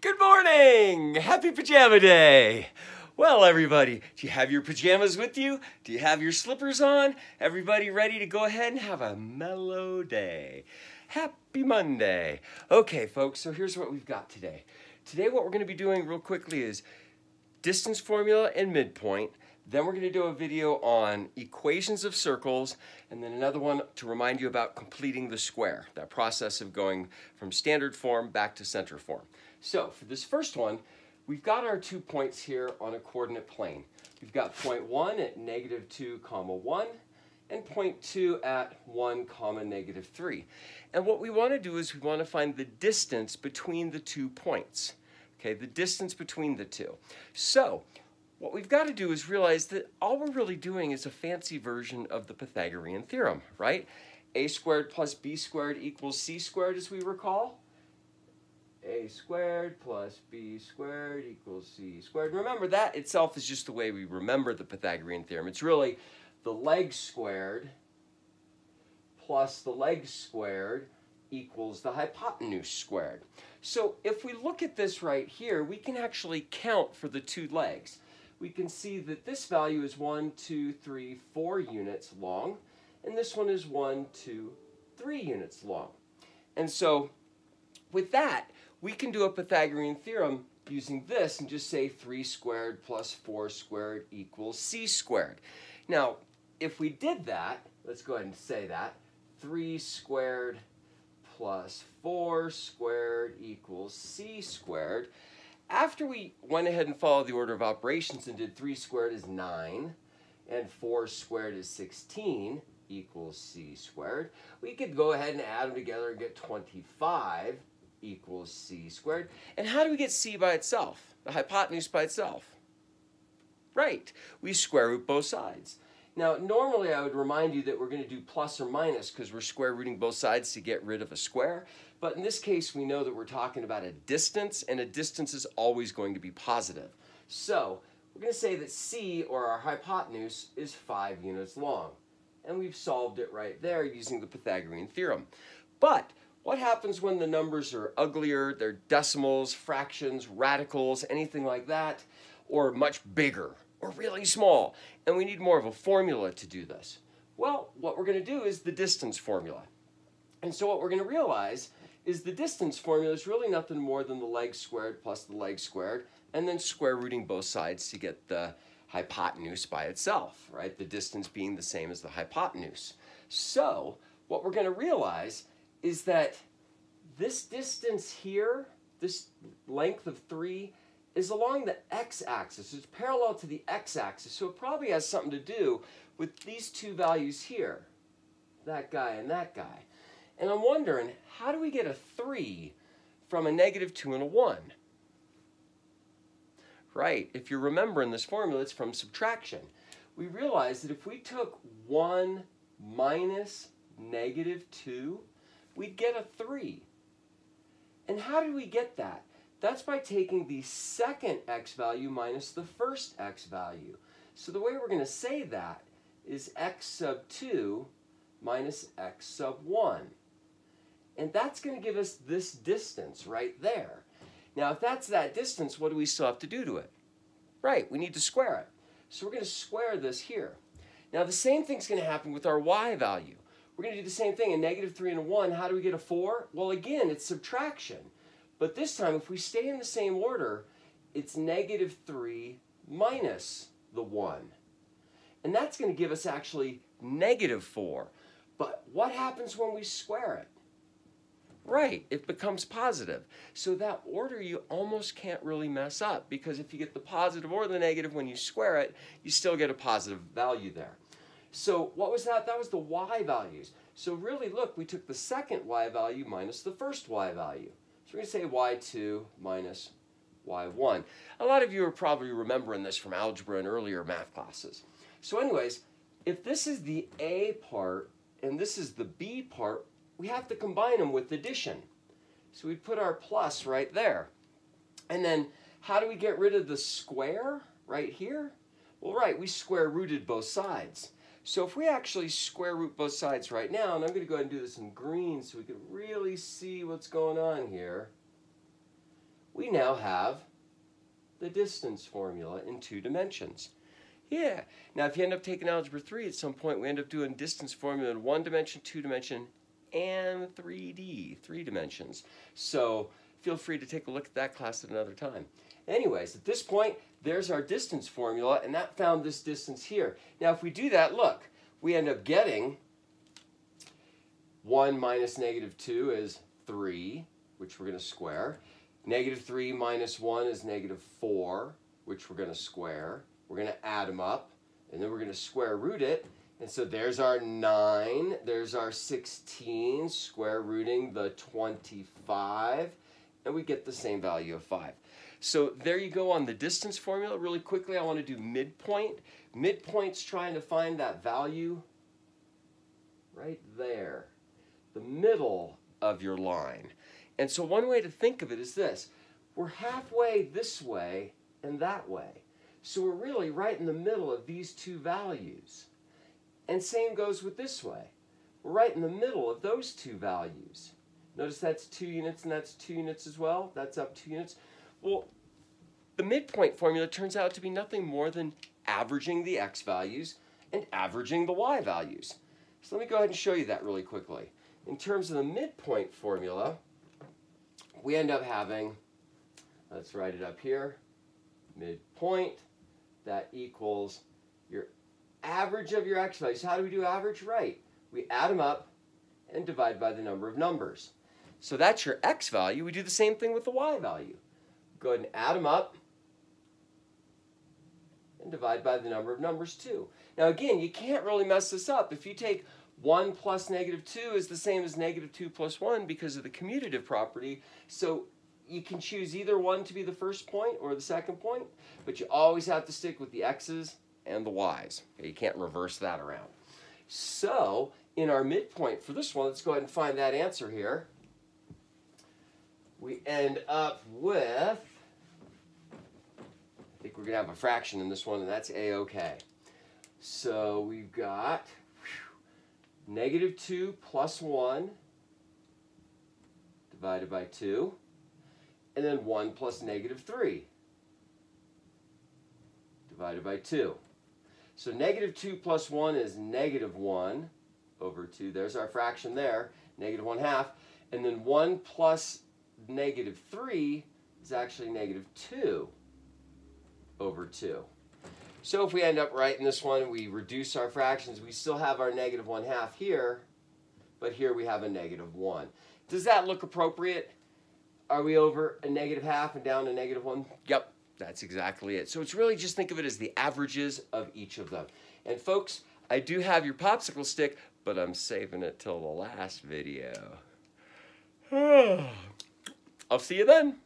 Good morning! Happy Pajama Day! Well, everybody, do you have your pajamas with you? Do you have your slippers on? Everybody ready to go ahead and have a mellow day? Happy Monday! Okay, folks, so here's what we've got today. Today, what we're going to be doing real quickly is distance formula and midpoint. Then we're going to do a video on equations of circles, and then another one to remind you about completing the square, that process of going from standard form back to center form. So for this first one, we've got our 2 points here on a coordinate plane. We've got point 1 at -2, 1, and point 2 at 1, -3. And what we want to do is we want to find the distance between the 2 points. Okay, the distance between the two. So what we've got to do is realize that all we're really doing is a fancy version of the Pythagorean Theorem, right? A squared plus b squared equals c squared, as we recall. A squared plus b squared equals c squared. Remember, that itself is just the way we remember the Pythagorean Theorem. It's really the leg squared plus the leg squared equals the hypotenuse squared. So if we look at this right here, we can actually count for the 2 legs. We can see that this value is 1, 2, 3, 4 units long, and this one is 1, 2, 3 units long. And so with that, we can do a Pythagorean theorem using this and just say 3 squared plus 4 squared equals c squared. Now, if we did that, let's go ahead and say that, 3 squared plus 4 squared equals c squared. After we went ahead and followed the order of operations and did 3 squared is 9 and 4 squared is 16 equals c squared, we could go ahead and add them together and get 25 equals c squared. And how do we get c by itself, the hypotenuse by itself? Right, we square root both sides. Now, normally I would remind you that we're going to do plus or minus because we're square rooting both sides to get rid of a square. But in this case, we know that we're talking about a distance, and a distance is always going to be positive. So we're going to say that c, or our hypotenuse, is 5 units long. And we've solved it right there using the Pythagorean theorem. But what happens when the numbers are uglier, they're decimals, fractions, radicals, anything like that, or much bigger, or really small, and we need more of a formula to do this? Well, what we're going to do is the distance formula. And so what we're going to realize is the distance formula is really nothing more than the leg squared plus the leg squared, and then square rooting both sides to get the hypotenuse by itself, right? The distance being the same as the hypotenuse. So what we're going to realize is that this distance here, this length of 3, is along the x-axis. It's parallel to the x-axis, so it probably has something to do with these 2 values here, that guy and that guy. And I'm wondering, how do we get a 3 from a -2 and a 1? Right, if you're remembering this formula, it's from subtraction. We realize that if we took 1 minus -2, we'd get a 3. And how did we get that? That's by taking the second x value minus the first x value. So the way we're going to say that is x sub 2 minus x sub 1. And that's going to give us this distance right there. Now, if that's that distance, what do we still have to do to it? Right, we need to square it. So we're going to square this here. Now, the same thing's going to happen with our y value. We're going to do the same thing. A -3 and a 1, how do we get a 4? Well, again, it's subtraction. But this time, if we stay in the same order, it's -3 minus the 1. And that's going to give us actually -4. But what happens when we square it? Right, it becomes positive. So that order you almost can't really mess up, because if you get the positive or the negative when you square it, you still get a positive value there. So what was that? That was the y values. So really, look, we took the second y value minus the first y value. So we're going to say y2 minus y1. A lot of you are probably remembering this from algebra and earlier math classes. So anyways, if this is the a part and this is the b part, we have to combine them with addition. So we put our plus right there. And then how do we get rid of the square right here? Well, right, we square rooted both sides. So if we actually square root both sides right now, and I'm going to go ahead and do this in green so we can really see what's going on here, we now have the distance formula in 2 dimensions. Yeah. Now, if you end up taking Algebra 3 at some point, we end up doing distance formula in 1 dimension, 2 dimension, and 3D, 3 dimensions. So feel free to take a look at that class at another time. Anyways, at this point, there's our distance formula, and that found this distance here. Now, if we do that, look, we end up getting 1 minus negative 2 is 3, which we're going to square. Negative 3 minus 1 is negative 4, which we're going to square. We're going to add them up, and then we're going to square root it. And so there's our 9, there's our 16, square rooting the 25, and we get the same value of 5. So there you go on the distance formula. Really quickly, I want to do midpoint. Midpoint's trying to find that value right there, the middle of your line. And so one way to think of it is this. We're halfway this way and that way. So we're really right in the middle of these 2 values. And same goes with this way. We're right in the middle of those 2 values. Notice that's 2 units and that's 2 units as well. That's up 2 units. Well, the midpoint formula turns out to be nothing more than averaging the x values and averaging the y values. So let me go ahead and show you that really quickly. In terms of the midpoint formula, we end up having, let's write it up here, midpoint, that equals your average of your x values. How do we do average? Right. We add them up and divide by the number of numbers. So that's your x value. We do the same thing with the y value. Go ahead and add them up and divide by the number of numbers too. Now again, you can't really mess this up. If you take 1 plus negative 2 is the same as negative 2 plus 1 because of the commutative property. So you can choose either one to be the first point or the second point, but you always have to stick with the x's and the y's. Okay, you can't reverse that around. So in our midpoint for this one, let's go ahead and find that answer here. We end up with, I think we're going to have a fraction in this one, and that's a-okay. So we've got negative 2 plus 1 divided by 2, and then 1 plus negative 3 divided by 2. So negative 2 plus 1 is negative 1 over 2. There's our fraction there, negative 1/2. And then 1 plus negative 3 is actually negative 2 over 2. So if we end up right in this one, we reduce our fractions. We still have our negative 1/2 here, but here we have a negative 1. Does that look appropriate? Are we over a negative 1/2 and down to negative 1? Yep, that's exactly it. So it's really just think of it as the averages of each of them. And folks, I do have your popsicle stick, but I'm saving it till the last video. I'll see you then.